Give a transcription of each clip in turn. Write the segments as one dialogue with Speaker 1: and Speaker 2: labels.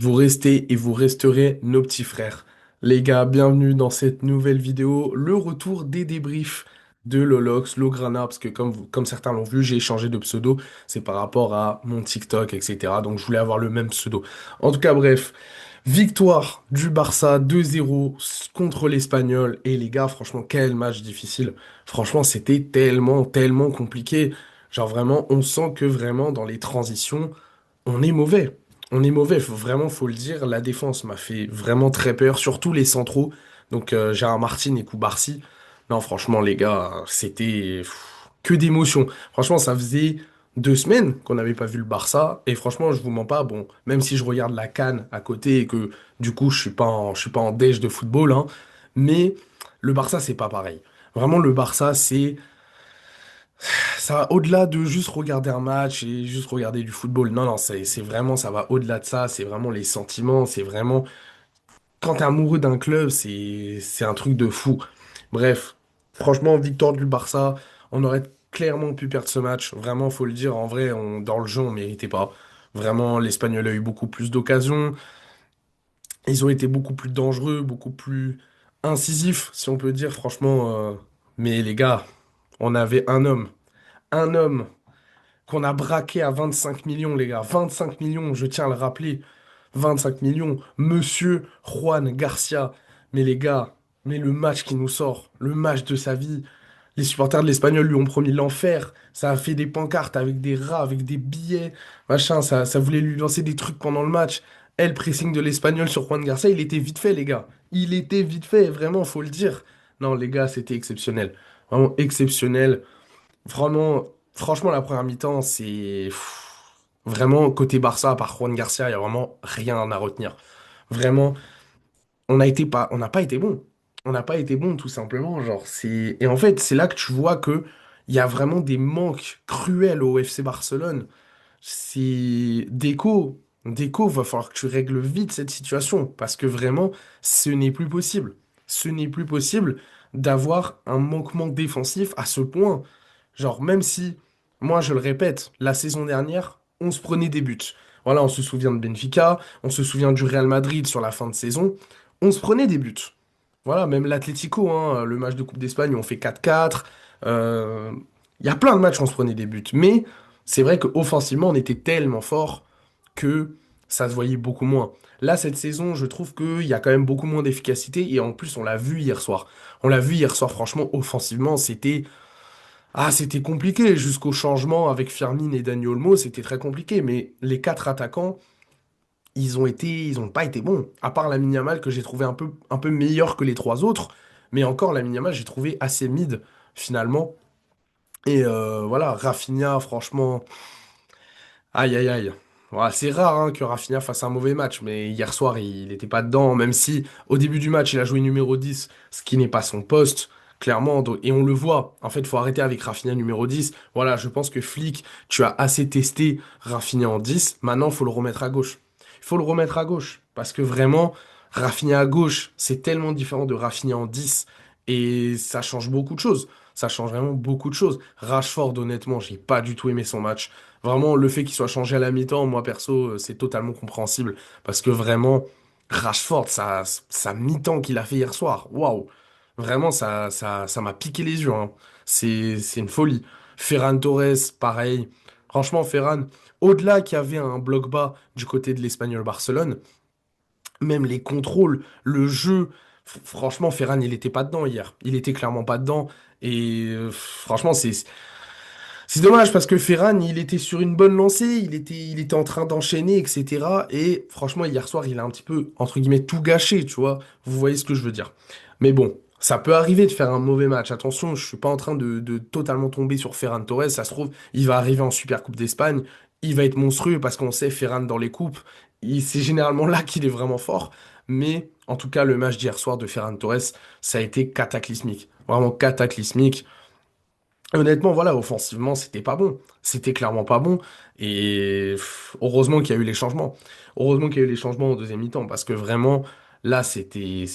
Speaker 1: Vous restez et vous resterez nos petits frères. Les gars, bienvenue dans cette nouvelle vidéo, le retour des débriefs de Lolox, Lograna, parce que comme certains l'ont vu, j'ai changé de pseudo, c'est par rapport à mon TikTok, etc. Donc je voulais avoir le même pseudo. En tout cas, bref, victoire du Barça 2-0 contre l'Espagnol. Et les gars, franchement, quel match difficile. Franchement, c'était tellement, tellement compliqué. Genre vraiment, on sent que vraiment dans les transitions, on est mauvais. On est mauvais, vraiment, faut le dire. La défense m'a fait vraiment très peur, surtout les centraux. Donc, Gérard Martin et Koubarsi. Non, franchement, les gars, c'était que d'émotion. Franchement, ça faisait 2 semaines qu'on n'avait pas vu le Barça. Et franchement, je vous mens pas, bon, même si je regarde la CAN à côté et que du coup, je suis pas en déj de football, hein, mais le Barça, c'est pas pareil. Vraiment, le Barça, ça va au-delà de juste regarder un match et juste regarder du football. Non, non, c'est vraiment, ça va au-delà de ça. C'est vraiment les sentiments. C'est vraiment, quand t'es amoureux d'un club, c'est un truc de fou. Bref, franchement, victoire du Barça. On aurait clairement pu perdre ce match. Vraiment, faut le dire. En vrai, dans le jeu, on méritait pas. Vraiment, l'Espagnol a eu beaucoup plus d'occasions. Ils ont été beaucoup plus dangereux, beaucoup plus incisifs, si on peut dire, franchement. Mais les gars, on avait un homme. Un homme qu'on a braqué à 25 millions, les gars. 25 millions, je tiens à le rappeler. 25 millions. Monsieur Juan Garcia. Mais les gars, mais le match qui nous sort, le match de sa vie. Les supporters de l'Espagnol lui ont promis l'enfer. Ça a fait des pancartes avec des rats, avec des billets, machin. Ça voulait lui lancer des trucs pendant le match. Le pressing de l'Espagnol sur Juan Garcia, il était vite fait, les gars. Il était vite fait, vraiment, faut le dire. Non, les gars, c'était exceptionnel. Vraiment exceptionnel. Vraiment, franchement, la première mi-temps, vraiment côté Barça, à part Juan Garcia, il y a vraiment rien à retenir. Vraiment, on n'a pas été bon. On n'a pas été bon, tout simplement. Genre, et en fait, c'est là que tu vois que il y a vraiment des manques cruels au FC Barcelone. C'est Déco, va falloir que tu règles vite cette situation parce que vraiment, ce n'est plus possible. Ce n'est plus possible d'avoir un manquement défensif à ce point. Genre, même si, moi je le répète, la saison dernière, on se prenait des buts. Voilà, on se souvient de Benfica, on se souvient du Real Madrid sur la fin de saison, on se prenait des buts. Voilà, même l'Atlético, hein, le match de Coupe d'Espagne, on fait 4-4. Euh, Il y a plein de matchs où on se prenait des buts. Mais c'est vrai qu'offensivement, on était tellement fort que ça se voyait beaucoup moins. Là, cette saison, je trouve qu'il y a quand même beaucoup moins d'efficacité. Et en plus, on l'a vu hier soir. On l'a vu hier soir, franchement, offensivement, c'était compliqué. Jusqu'au changement avec Firmin et Dani Olmo, c'était très compliqué. Mais les quatre attaquants, ils ont pas été bons. À part Lamine Yamal que j'ai trouvé un peu meilleur que les trois autres. Mais encore, Lamine Yamal, j'ai trouvé assez mid, finalement. Et voilà, Rafinha, franchement, aïe aïe aïe. Voilà, c'est rare hein, que Rafinha fasse un mauvais match, mais hier soir, il n'était pas dedans, même si au début du match, il a joué numéro 10, ce qui n'est pas son poste, clairement, et on le voit. En fait, il faut arrêter avec Rafinha numéro 10. Voilà, je pense que Flick, tu as assez testé Rafinha en 10, maintenant, il faut le remettre à gauche. Il faut le remettre à gauche, parce que vraiment, Rafinha à gauche, c'est tellement différent de Rafinha en 10, et ça change beaucoup de choses. Ça change vraiment beaucoup de choses. Rashford, honnêtement, j'ai pas du tout aimé son match. Vraiment, le fait qu'il soit changé à la mi-temps, moi perso, c'est totalement compréhensible. Parce que vraiment, Rashford, sa mi-temps qu'il a fait hier soir, waouh! Vraiment, ça m'a piqué les yeux, hein. C'est une folie. Ferran Torres, pareil. Franchement, Ferran, au-delà qu'il y avait un bloc bas du côté de l'Espagnol Barcelone, même les contrôles, le jeu, franchement, Ferran, il était pas dedans hier. Il était clairement pas dedans. Et franchement, c'est dommage parce que Ferran, il était sur une bonne lancée, il était en train d'enchaîner, etc. Et franchement, hier soir, il a un petit peu, entre guillemets, tout gâché, tu vois. Vous voyez ce que je veux dire. Mais bon, ça peut arriver de faire un mauvais match. Attention, je suis pas en train de totalement tomber sur Ferran Torres. Ça se trouve, il va arriver en Super Coupe d'Espagne. Il va être monstrueux parce qu'on sait Ferran dans les coupes. C'est généralement là qu'il est vraiment fort. Mais en tout cas, le match d'hier soir de Ferran Torres, ça a été cataclysmique. Vraiment cataclysmique. Honnêtement, voilà, offensivement, c'était pas bon. C'était clairement pas bon. Et heureusement qu'il y a eu les changements. Heureusement qu'il y a eu les changements au deuxième mi-temps, parce que vraiment, là, c'était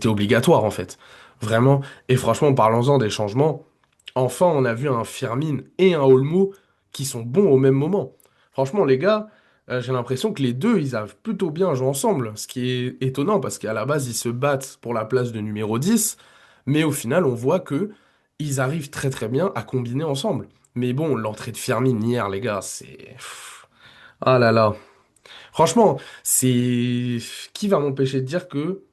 Speaker 1: obligatoire, en fait. Vraiment. Et franchement, parlons-en des changements. Enfin, on a vu un Firmin et un Olmo qui sont bons au même moment. Franchement, les gars, j'ai l'impression que les deux, ils arrivent plutôt bien à jouer ensemble, ce qui est étonnant parce qu'à la base, ils se battent pour la place de numéro 10, mais au final, on voit que ils arrivent très très bien à combiner ensemble. Mais bon, l'entrée de Firmine hier, les gars, c'est... Ah là là. Franchement, c'est... Qui va m'empêcher de dire que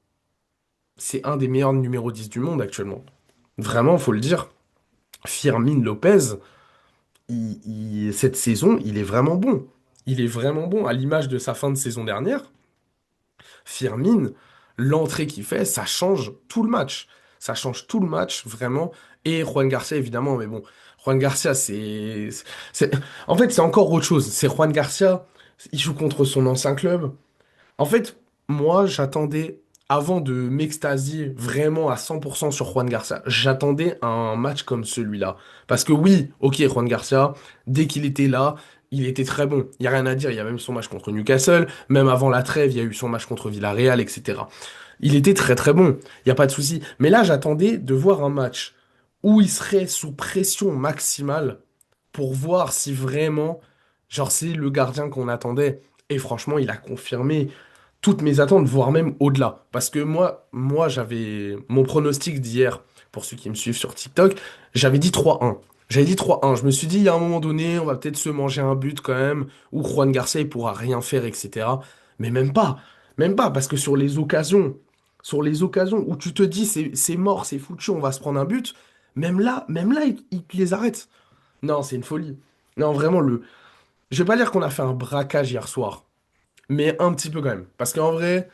Speaker 1: c'est un des meilleurs numéro 10 du monde actuellement? Vraiment, faut le dire. Firmine Lopez, cette saison, il est vraiment bon. Il est vraiment bon, à l'image de sa fin de saison dernière. Firmine, l'entrée qu'il fait, ça change tout le match. Ça change tout le match, vraiment. Et Juan Garcia, évidemment, mais bon, Juan Garcia, c'est- En fait, c'est encore autre chose. C'est Juan Garcia, il joue contre son ancien club. En fait, moi, j'attendais, avant de m'extasier vraiment à 100% sur Juan Garcia, j'attendais un match comme celui-là. Parce que oui, ok, Juan Garcia, dès qu'il était là, il était très bon. Il n'y a rien à dire, il y a même son match contre Newcastle, même avant la trêve, il y a eu son match contre Villarreal, etc. Il était très très bon, il n'y a pas de souci. Mais là, j'attendais de voir un match où il serait sous pression maximale pour voir si vraiment, genre, c'est le gardien qu'on attendait. Et franchement, il a confirmé toutes mes attentes, voire même au-delà. Parce que moi, j'avais mon pronostic d'hier, pour ceux qui me suivent sur TikTok, j'avais dit 3-1. J'avais dit 3-1. Je me suis dit, il y a un moment donné, on va peut-être se manger un but quand même, où Juan Garcia, il pourra rien faire, etc. Mais même pas. Même pas, parce que sur les occasions où tu te dis, c'est mort, c'est foutu, on va se prendre un but, même là, il les arrête. Non, c'est une folie. Non, vraiment, je vais pas dire qu'on a fait un braquage hier soir, mais un petit peu quand même. Parce qu'en vrai,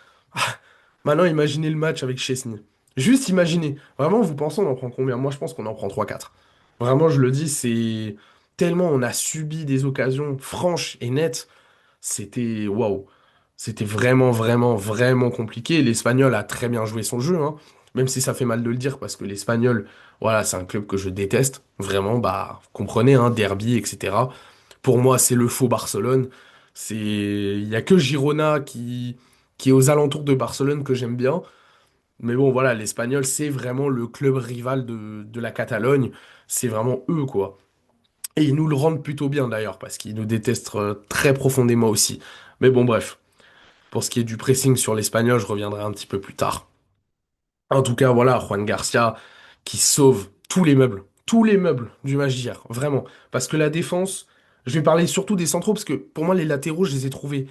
Speaker 1: maintenant, imaginez le match avec Chesney. Juste imaginez. Vraiment, vous pensez on en prend combien? Moi, je pense qu'on en prend 3-4. Vraiment, je le dis, c'est tellement on a subi des occasions franches et nettes. C'était waouh. C'était vraiment, vraiment, vraiment compliqué. L'Espagnol a très bien joué son jeu, hein. Même si ça fait mal de le dire, parce que l'Espagnol, voilà, c'est un club que je déteste. Vraiment, bah, comprenez, hein, derby, etc. Pour moi, c'est le faux Barcelone. Il y a que Girona qui est aux alentours de Barcelone que j'aime bien. Mais bon, voilà, l'Espagnol, c'est vraiment le club rival de la Catalogne. C'est vraiment eux, quoi. Et ils nous le rendent plutôt bien d'ailleurs, parce qu'ils nous détestent très profondément aussi. Mais bon, bref. Pour ce qui est du pressing sur l'Espagnol, je reviendrai un petit peu plus tard. En tout cas, voilà, Juan Garcia qui sauve tous les meubles du match d'hier, vraiment. Parce que la défense, je vais parler surtout des centraux, parce que pour moi, les latéraux, je les ai trouvés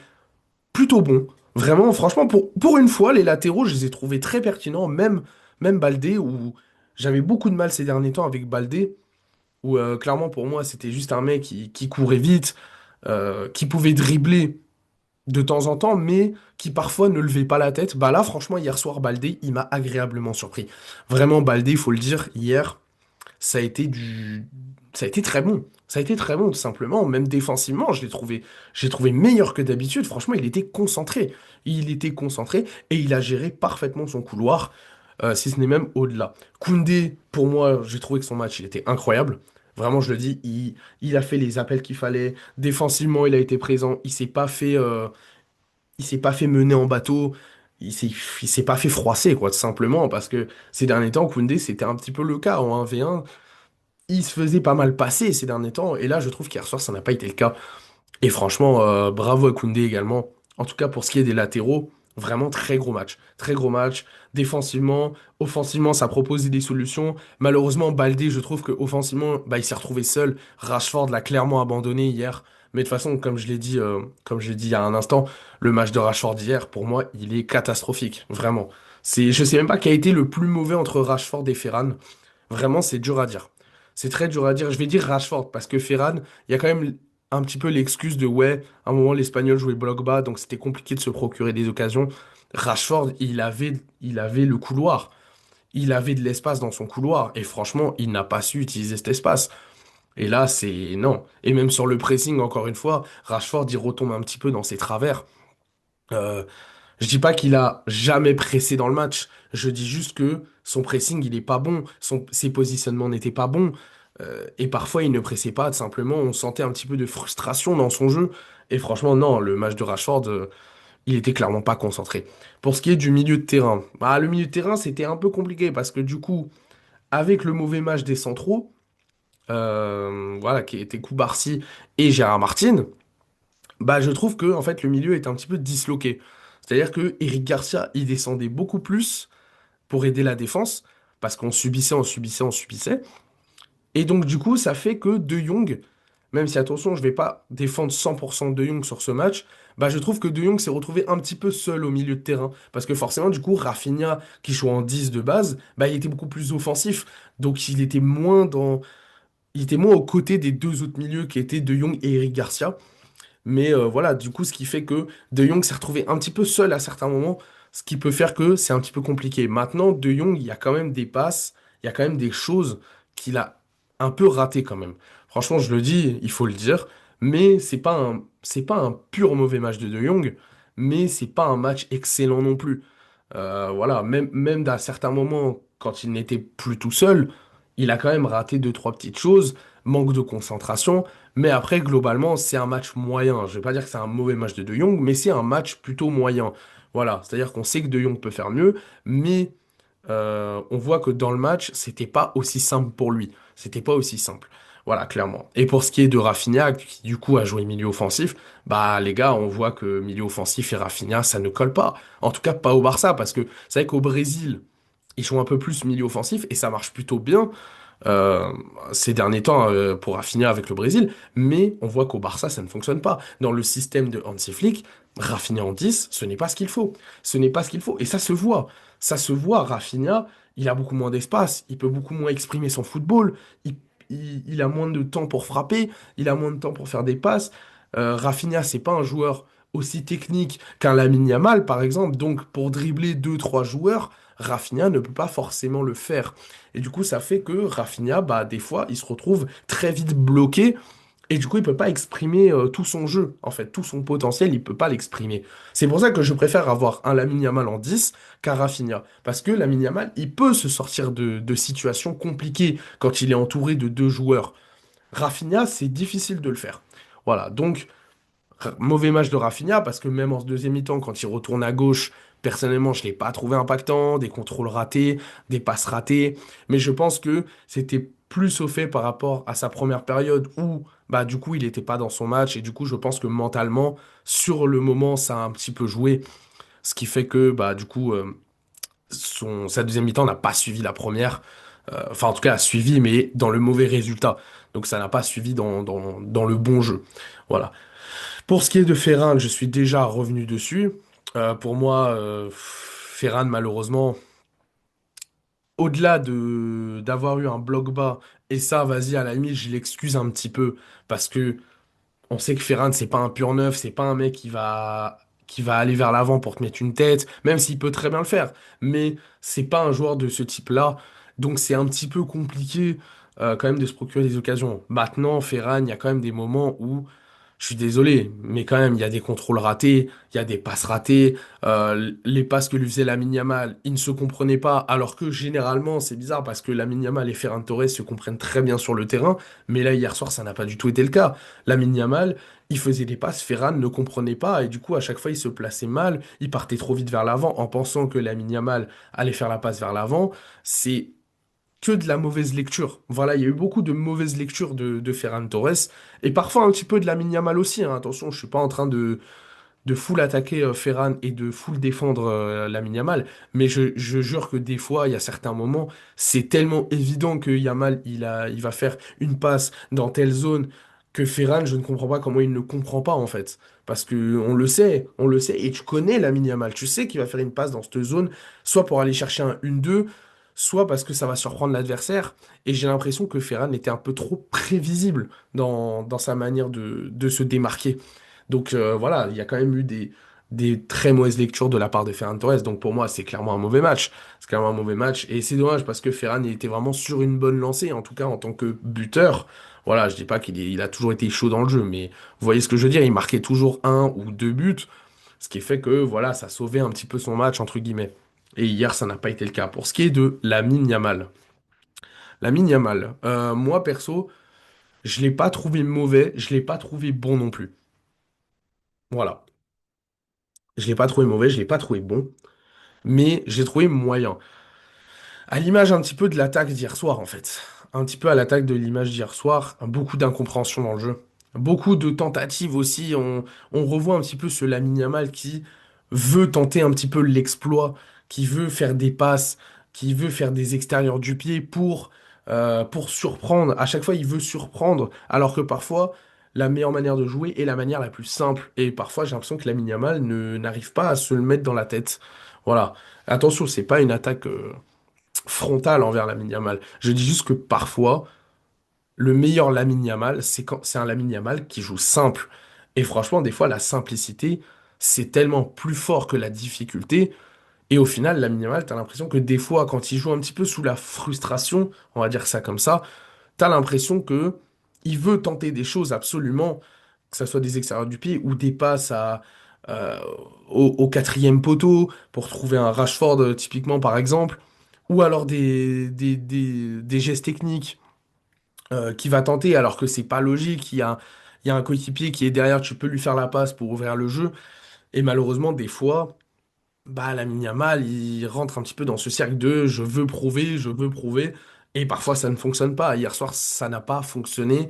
Speaker 1: plutôt bons. Vraiment, franchement, pour une fois, les latéraux, je les ai trouvés très pertinents, même Baldé, où j'avais beaucoup de mal ces derniers temps avec Baldé, où clairement, pour moi, c'était juste un mec qui courait vite, qui pouvait dribbler de temps en temps, mais qui parfois ne levait pas la tête. Bah là, franchement, hier soir, Baldé, il m'a agréablement surpris. Vraiment, Baldé, il faut le dire, hier, ça a été ça a été très bon. Ça a été très bon, tout simplement. Même défensivement, j'ai trouvé meilleur que d'habitude. Franchement, il était concentré. Il était concentré et il a géré parfaitement son couloir, si ce n'est même au-delà. Koundé, pour moi, j'ai trouvé que son match, il était incroyable. Vraiment, je le dis, il a fait les appels qu'il fallait. Défensivement, il a été présent. Il s'est pas fait mener en bateau. Il s'est pas fait froisser, quoi, tout simplement. Parce que ces derniers temps, Koundé, c'était un petit peu le cas en 1v1. Il se faisait pas mal passer ces derniers temps. Et là, je trouve qu'hier soir, ça n'a pas été le cas. Et franchement, bravo à Koundé également. En tout cas, pour ce qui est des latéraux, vraiment très gros match. Très gros match. Défensivement, offensivement, ça proposait des solutions. Malheureusement, Baldé, je trouve que offensivement, bah, il s'est retrouvé seul. Rashford l'a clairement abandonné hier. Mais de toute façon, comme je l'ai dit il y a un instant, le match de Rashford hier, pour moi, il est catastrophique. Vraiment. Je sais même pas qui a été le plus mauvais entre Rashford et Ferran. Vraiment, c'est dur à dire. C'est très dur à dire. Je vais dire Rashford parce que Ferran, il y a quand même un petit peu l'excuse de ouais, à un moment l'Espagnol jouait bloc bas, donc c'était compliqué de se procurer des occasions. Rashford, il avait le couloir. Il avait de l'espace dans son couloir. Et franchement, il n'a pas su utiliser cet espace. Et là, c'est non. Et même sur le pressing, encore une fois, Rashford, il retombe un petit peu dans ses travers. Euh, je dis pas qu'il a jamais pressé dans le match. Je dis juste que son pressing, il est pas bon. Ses positionnements n'étaient pas bons. Et parfois, il ne pressait pas. Tout simplement, on sentait un petit peu de frustration dans son jeu. Et franchement, non, le match de Rashford, il était clairement pas concentré. Pour ce qui est du milieu de terrain, bah, le milieu de terrain, c'était un peu compliqué parce que du coup, avec le mauvais match des centraux, voilà, qui était Koubarsi et Gérard Martin, Bah, je trouve que en fait le milieu est un petit peu disloqué. C'est-à-dire que Eric Garcia, il descendait beaucoup plus pour aider la défense, parce qu'on subissait, on subissait, on subissait. Et donc du coup, ça fait que De Jong, même si attention, je vais pas défendre 100% De Jong sur ce match, bah je trouve que De Jong s'est retrouvé un petit peu seul au milieu de terrain. Parce que forcément, du coup, Rafinha, qui joue en 10 de base, bah il était beaucoup plus offensif. Donc il était moins aux côtés des deux autres milieux qui étaient De Jong et Eric Garcia. Mais voilà, du coup, ce qui fait que De Jong s'est retrouvé un petit peu seul à certains moments, ce qui peut faire que c'est un petit peu compliqué. Maintenant, De Jong, il y a quand même des passes, il y a quand même des choses qu'il a un peu ratées quand même. Franchement, je le dis, il faut le dire, mais c'est pas un pur mauvais match de Jong, mais c'est pas un match excellent non plus. Voilà, même à certains moments, quand il n'était plus tout seul, il a quand même raté deux, trois petites choses, manque de concentration. Mais après, globalement, c'est un match moyen. Je vais pas dire que c'est un mauvais match de De Jong, mais c'est un match plutôt moyen. Voilà, c'est-à-dire qu'on sait que De Jong peut faire mieux, mais on voit que dans le match, c'était pas aussi simple pour lui. C'était pas aussi simple. Voilà, clairement. Et pour ce qui est de Rafinha, qui du coup a joué milieu offensif, bah les gars, on voit que milieu offensif et Rafinha, ça ne colle pas. En tout cas, pas au Barça, parce que c'est vrai qu'au Brésil, ils sont un peu plus milieu offensif et ça marche plutôt bien euh, ces derniers temps pour Rafinha avec le Brésil, mais on voit qu'au Barça, ça ne fonctionne pas. Dans le système de Hansi Flick, Rafinha en 10, ce n'est pas ce qu'il faut. Ce n'est pas ce qu'il faut. Et ça se voit. Ça se voit, Rafinha, il a beaucoup moins d'espace, il peut beaucoup moins exprimer son football, il, il a moins de temps pour frapper, il a moins de temps pour faire des passes. Rafinha, c'est pas un joueur aussi technique qu'un Lamine Yamal, par exemple, donc pour dribbler deux trois joueurs, Rafinha ne peut pas forcément le faire. Et du coup, ça fait que Rafinha, bah, des fois, il se retrouve très vite bloqué. Et du coup, il peut pas exprimer tout son jeu, en fait, tout son potentiel, il peut pas l'exprimer. C'est pour ça que je préfère avoir un Lamine Yamal en 10 qu'un Rafinha. Parce que Lamine Yamal, il peut se sortir de situations compliquées quand il est entouré de deux joueurs. Rafinha, c'est difficile de le faire. Voilà, donc mauvais match de Rafinha parce que même en deuxième mi-temps, quand il retourne à gauche, personnellement, je l'ai pas trouvé impactant, des contrôles ratés, des passes ratées, mais je pense que c'était plus au fait par rapport à sa première période où bah du coup il n'était pas dans son match et du coup je pense que mentalement sur le moment ça a un petit peu joué, ce qui fait que bah du coup sa deuxième mi-temps n'a pas suivi la première. Enfin, en tout cas, a suivi, mais dans le mauvais résultat. Donc, ça n'a pas suivi dans le bon jeu. Voilà. Pour ce qui est de Ferran, je suis déjà revenu dessus. Pour moi, Ferran, malheureusement, au-delà de d'avoir eu un bloc bas, et ça, vas-y, à la limite, je l'excuse un petit peu, parce que on sait que Ferran, c'est pas un pur neuf, c'est pas un mec qui va aller vers l'avant pour te mettre une tête, même s'il peut très bien le faire. Mais c'est pas un joueur de ce type-là, donc c'est un petit peu compliqué quand même de se procurer des occasions. Maintenant, Ferran, il y a quand même des moments où je suis désolé, mais quand même, il y a des contrôles ratés, il y a des passes ratées, les passes que lui faisait Lamine Yamal, il ne se comprenait pas, alors que généralement, c'est bizarre parce que Lamine Yamal et Ferran Torres se comprennent très bien sur le terrain, mais là, hier soir, ça n'a pas du tout été le cas. Lamine Yamal, il faisait des passes, Ferran ne comprenait pas, et du coup, à chaque fois, il se plaçait mal, il partait trop vite vers l'avant en pensant que Lamine Yamal allait faire la passe vers l'avant. C'est que de la mauvaise lecture. Voilà, il y a eu beaucoup de mauvaises lectures de Ferran Torres, et parfois un petit peu de Lamine Yamal aussi, hein. Attention, je suis pas en train de full attaquer Ferran et de full défendre Lamine Yamal, mais je jure que des fois, il y a certains moments, c'est tellement évident que Yamal, il va faire une passe dans telle zone, que Ferran, je ne comprends pas comment il ne comprend pas, en fait. Parce que on le sait, et tu connais Lamine Yamal, tu sais qu'il va faire une passe dans cette zone, soit pour aller chercher un 1-2, soit parce que ça va surprendre l'adversaire. Et j'ai l'impression que Ferran était un peu trop prévisible dans sa manière de se démarquer. Donc voilà, il y a quand même eu des très mauvaises lectures de la part de Ferran Torres. Donc pour moi, c'est clairement un mauvais match. C'est clairement un mauvais match. Et c'est dommage parce que Ferran, il était vraiment sur une bonne lancée, en tout cas en tant que buteur. Voilà, je dis pas il a toujours été chaud dans le jeu, mais vous voyez ce que je veux dire, il marquait toujours un ou deux buts, ce qui fait que voilà, ça sauvait un petit peu son match, entre guillemets. Et hier, ça n'a pas été le cas. Pour ce qui est de Lamine Yamal. Lamine Yamal, moi perso, je l'ai pas trouvé mauvais, je l'ai pas trouvé bon non plus. Voilà. Je l'ai pas trouvé mauvais, je l'ai pas trouvé bon, mais j'ai trouvé moyen. À l'image un petit peu de l'attaque d'hier soir, en fait. Un petit peu à l'attaque de l'image d'hier soir, beaucoup d'incompréhension dans le jeu. Beaucoup de tentatives aussi. On revoit un petit peu ce Lamine Yamal qui veut tenter un petit peu l'exploit, qui veut faire des passes, qui veut faire des extérieurs du pied pour surprendre. À chaque fois, il veut surprendre, alors que parfois, la meilleure manière de jouer est la manière la plus simple. Et parfois, j'ai l'impression que Lamine Yamal n'arrive pas à se le mettre dans la tête. Voilà. Attention, c'est pas une attaque frontale envers Lamine Yamal. Je dis juste que parfois, le meilleur Lamine Yamal, c'est un Lamine Yamal qui joue simple. Et franchement, des fois, la simplicité, c'est tellement plus fort que la difficulté. Et au final, Lamine Yamal, t'as l'impression que des fois, quand il joue un petit peu sous la frustration, on va dire ça comme ça, t'as l'impression que il veut tenter des choses absolument, que ce soit des extérieurs du pied ou des passes euh, au quatrième poteau pour trouver un Rashford, typiquement, par exemple, ou alors des gestes techniques qui va tenter alors que c'est pas logique. Il y a un coéquipier qui est derrière, tu peux lui faire la passe pour ouvrir le jeu. Et malheureusement, des fois, bah, Lamine Yamal, il rentre un petit peu dans ce cercle de je veux prouver, je veux prouver. Et parfois, ça ne fonctionne pas. Hier soir, ça n'a pas fonctionné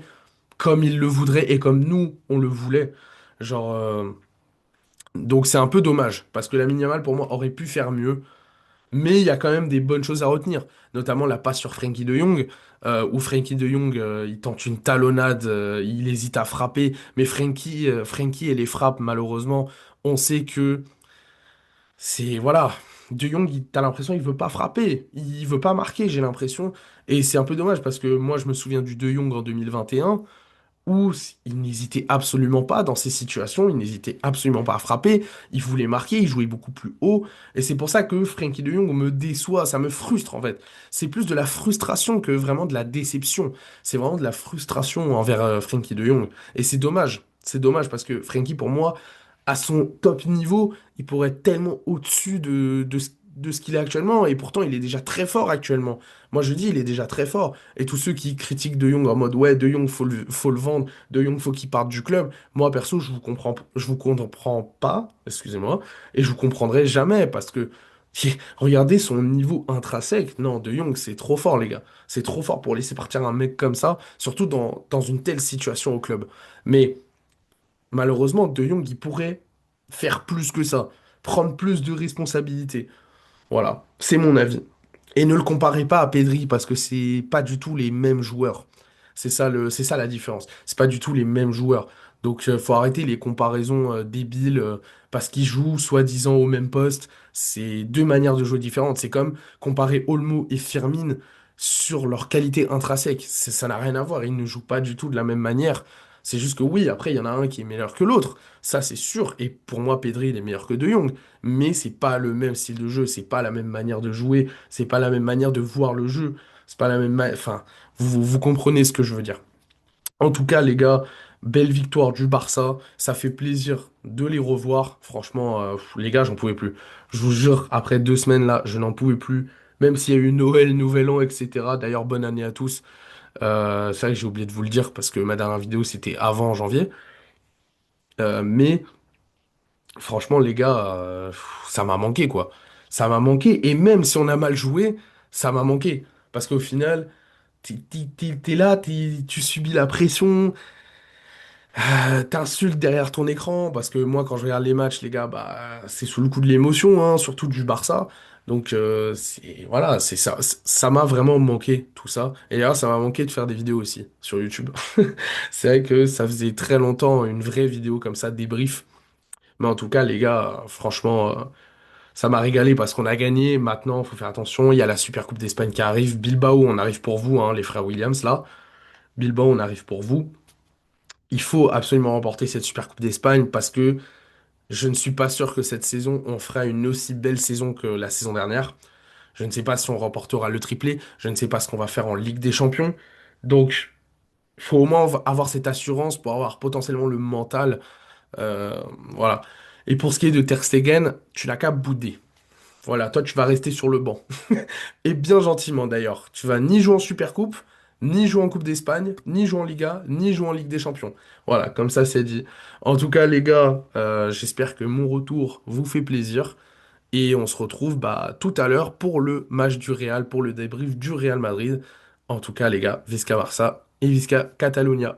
Speaker 1: comme il le voudrait et comme nous, on le voulait. Genre, donc c'est un peu dommage parce que Lamine Yamal, pour moi, aurait pu faire mieux. Mais il y a quand même des bonnes choses à retenir, notamment la passe sur Frenkie de Jong, où Frenkie de Jong, il tente une talonnade, il hésite à frapper, mais Frenkie et les frappes, malheureusement, on sait que c'est, voilà, de Jong, t'as l'impression il veut pas frapper, il veut pas marquer, j'ai l'impression, et c'est un peu dommage parce que moi je me souviens du De Jong en 2021, où il n'hésitait absolument pas dans ces situations, il n'hésitait absolument pas à frapper, il voulait marquer, il jouait beaucoup plus haut, et c'est pour ça que Frenkie de Jong me déçoit, ça me frustre en fait. C'est plus de la frustration que vraiment de la déception. C'est vraiment de la frustration envers Frenkie de Jong. Et c'est dommage parce que Frenkie pour moi, à son top niveau, il pourrait être tellement au-dessus de ce qu'il est actuellement, et pourtant il est déjà très fort actuellement. Moi je dis, il est déjà très fort. Et tous ceux qui critiquent De Jong en mode ouais, De Jong faut le vendre, De Jong faut qu'il parte du club. Moi perso, je vous comprends pas, excusez-moi, et je vous comprendrai jamais parce que regardez son niveau intrinsèque. Non, De Jong c'est trop fort les gars. C'est trop fort pour laisser partir un mec comme ça, surtout dans une telle situation au club. Mais malheureusement, De Jong il pourrait faire plus que ça, prendre plus de responsabilités. Voilà, c'est mon avis. Et ne le comparez pas à Pedri parce que c'est pas du tout les mêmes joueurs. C'est ça la différence. C'est pas du tout les mêmes joueurs. Donc faut arrêter les comparaisons débiles parce qu'ils jouent soi-disant au même poste. C'est deux manières de jouer différentes. C'est comme comparer Olmo et Firmine sur leur qualité intrinsèque. Ça n'a rien à voir. Ils ne jouent pas du tout de la même manière. C'est juste que oui, après il y en a un qui est meilleur que l'autre. Ça c'est sûr. Et pour moi, Pedri il est meilleur que De Jong, mais c'est pas le même style de jeu, c'est pas la même manière de jouer, c'est pas la même manière de voir le jeu, c'est pas la même enfin, vous comprenez ce que je veux dire. En tout cas, les gars, belle victoire du Barça, ça fait plaisir de les revoir. Franchement, les gars, j'en pouvais plus. Je vous jure, après 2 semaines là, je n'en pouvais plus. Même s'il y a eu Noël, Nouvel An, etc. D'ailleurs, bonne année à tous. C'est vrai que j'ai oublié de vous le dire parce que ma dernière vidéo c'était avant janvier. Mais franchement, les gars, ça m'a manqué, quoi. Ça m'a manqué. Et même si on a mal joué, ça m'a manqué. Parce qu'au final, t'es là, tu subis la pression, t'insultes derrière ton écran. Parce que moi, quand je regarde les matchs, les gars, bah, c'est sous le coup de l'émotion, hein, surtout du Barça. Donc, voilà, c'est ça. Ça m'a vraiment manqué, tout ça. Et d'ailleurs, ça m'a manqué de faire des vidéos aussi sur YouTube. C'est vrai que ça faisait très longtemps, une vraie vidéo comme ça, débrief. Mais en tout cas, les gars, franchement, ça m'a régalé parce qu'on a gagné. Maintenant, faut faire attention. Il y a la Super Coupe d'Espagne qui arrive. Bilbao, on arrive pour vous, hein, les frères Williams, là. Bilbao, on arrive pour vous. Il faut absolument remporter cette Super Coupe d'Espagne parce que je ne suis pas sûr que cette saison, on fera une aussi belle saison que la saison dernière. Je ne sais pas si on remportera le triplé. Je ne sais pas ce qu'on va faire en Ligue des Champions. Donc, il faut au moins avoir cette assurance pour avoir potentiellement le mental. Euh, voilà. Et pour ce qui est de Ter Stegen, tu n'as qu'à bouder. Voilà, toi tu vas rester sur le banc. Et bien gentiment d'ailleurs. Tu vas ni jouer en Supercoupe, ni jouer en Coupe d'Espagne, ni jouer en Liga, ni jouer en Ligue des Champions. Voilà, comme ça c'est dit. En tout cas les gars, j'espère que mon retour vous fait plaisir. Et on se retrouve bah, tout à l'heure pour le match du Real, pour le débrief du Real Madrid. En tout cas les gars, Visca Barça et Visca Catalunya.